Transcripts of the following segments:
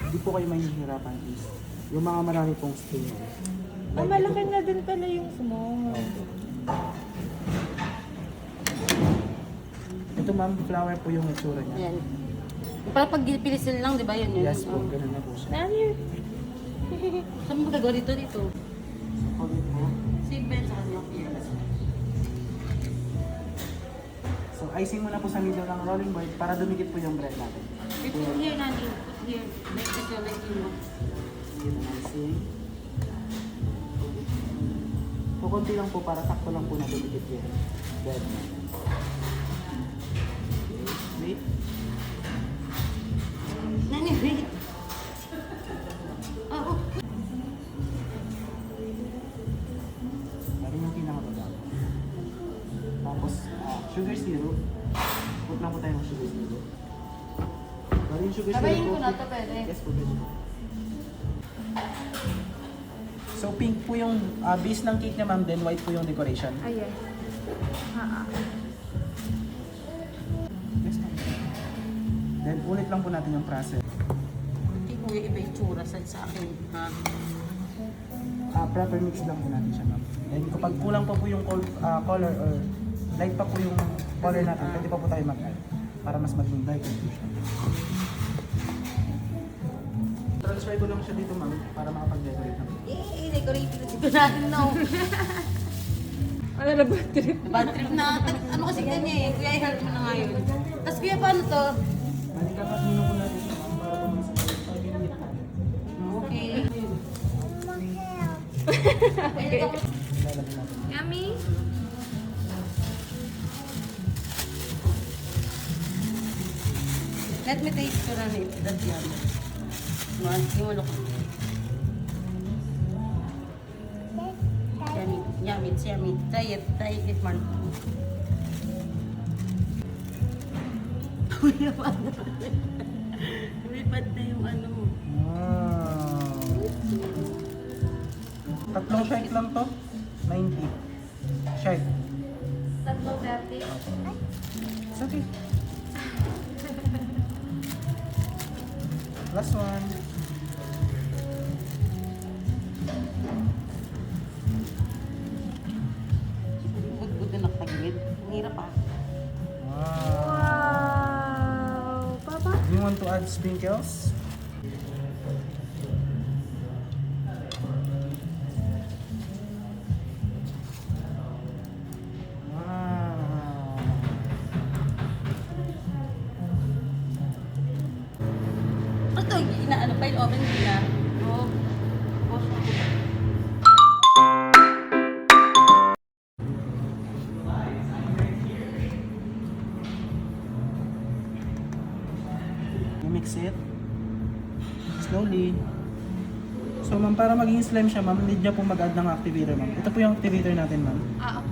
Hindi po kayo mahihirapan is yung mga marami pong stain. Malaki na din pala yung small. Ito ma'am, flower po yung itsura niya. Ayan. Para pag pilisil lang, di ba yun? Yes po, ganun na po siya. Dahil, Saan mo gagawa dito? Ulit po. Si Ben sa kanya. So, icing muna po sa middle ng rolling board para dumikit po yung bread natin. Put here, Nani. Put here. Like this, like you. Yun ang icing. Kukunti lang po para sakto lang po na dumikit yung bread natin. Wait. Nani, wait. Oh, oh. Meron yung kinakababa. Tapos, sugar syrup. Put lang po tayo ng sugar syrup. Meron yung sugar syrup. Sabayin ko na ito, pwede. Yes po, pwede. So, pink po yung base ng cake niya, ma'am. Then, white po yung decoration. ayan. Yes, ma'am. Then, ulit lang po natin yung process. Hindi ko yung iba yung tsura sa akin. Ha? Proper mix lang po natin siya, ma'am. Then, kapag kulang pa po yung color or light pa po yung color natin, pwede pa po tayo mag-add para mas maging bright yung siya. Transfer ko lang siya dito, ma'am, para makapag-decorate naman. Decorate na dito natin, no? Ano na ba trip? Bad trip na. Ano kasi kanya eh. Kuya, i-help mo na ngayon. Tapos kuya, paano to? Manikapat muna po natin siya, ma'am, para po mas pag-init natin. Okay. Lalagyan natin. Yummy? Let me taste ko na rin. That's yummy. Mas, yung ano ko. Yummy. Yummy. It's yummy. Try it. Try it, man. Kuya, paano? Lumipad na yung ano. Wow. Tatlong shake lang to. 90. Shake. Tatlong 30. It's okay. Last one. Good na nakatagilid. Ang hirap ah. Wow. Wow! Papa? Do you want to add sprinkles? Wow. Ano to? Inaano pa yung oven nila? Oh. You mix it slowly. So ma'am, para maging slime siya ma'am, need niya po mag-add ng activator ma'am. Ito po yung activator natin ma'am.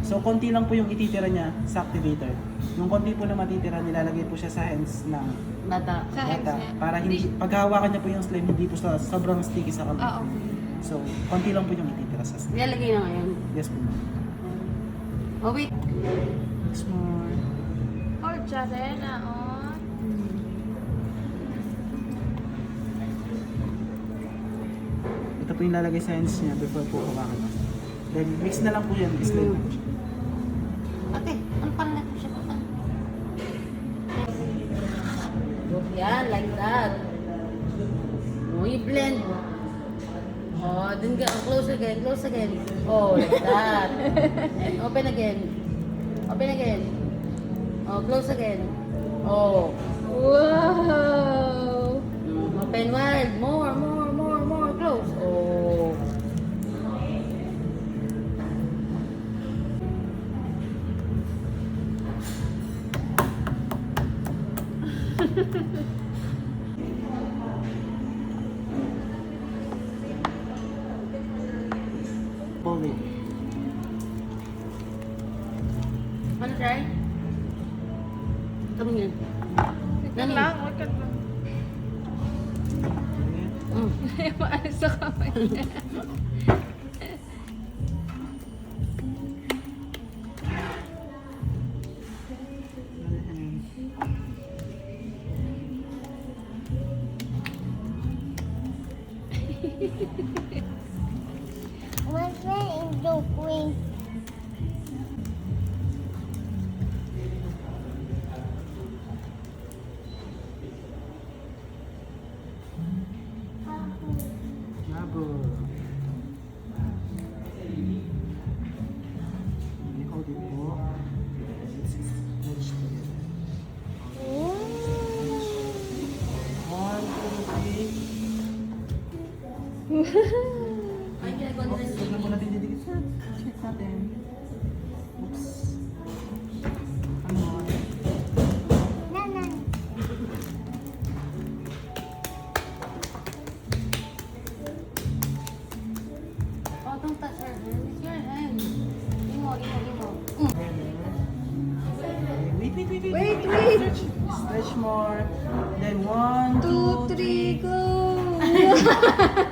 So konti lang po yung ititira niya sa activator. Yung konti po na matitira, nilalagay po siya sa hands ng Bata. Sa hands bata. niya. Para hindi, paghahawakan niya po yung slime, hindi po sobrang sticky sa kamay. Oo. So, konti lang po yung ititira sa slime. Nilalagay na ngayon. Yes po ma'am. Oh wait. Mix more. Oh, Jarena, oh. Ito po yung lalagay sa hands niya before po kumakan. Then, mix na lang po yan. Slime na po siya. Ate, ano pala natin siya? Yan, like that. Oh, you blend. Oh, dun ka. Close again, close again. Oh, like that. Open again. Open again. Oh, close again. Oh. Wow! Open wide. More, more, more, more. Close. Oh. Fold it. Wanna try? Ito yun. Wait lang, wait lang. Maalis sa kamay niya. My friend is the queen. Double. Hold it po. Let's stretch together. One, two, three. Ay, ginagawa nila Oops, huwag na po natin didikit sir. Check natin. Oops. Ano? Nanan. Oh, don't touch her hand. It's your hand. Limo. Wait. Stretch, stretch more. Then one, 2, 3, go!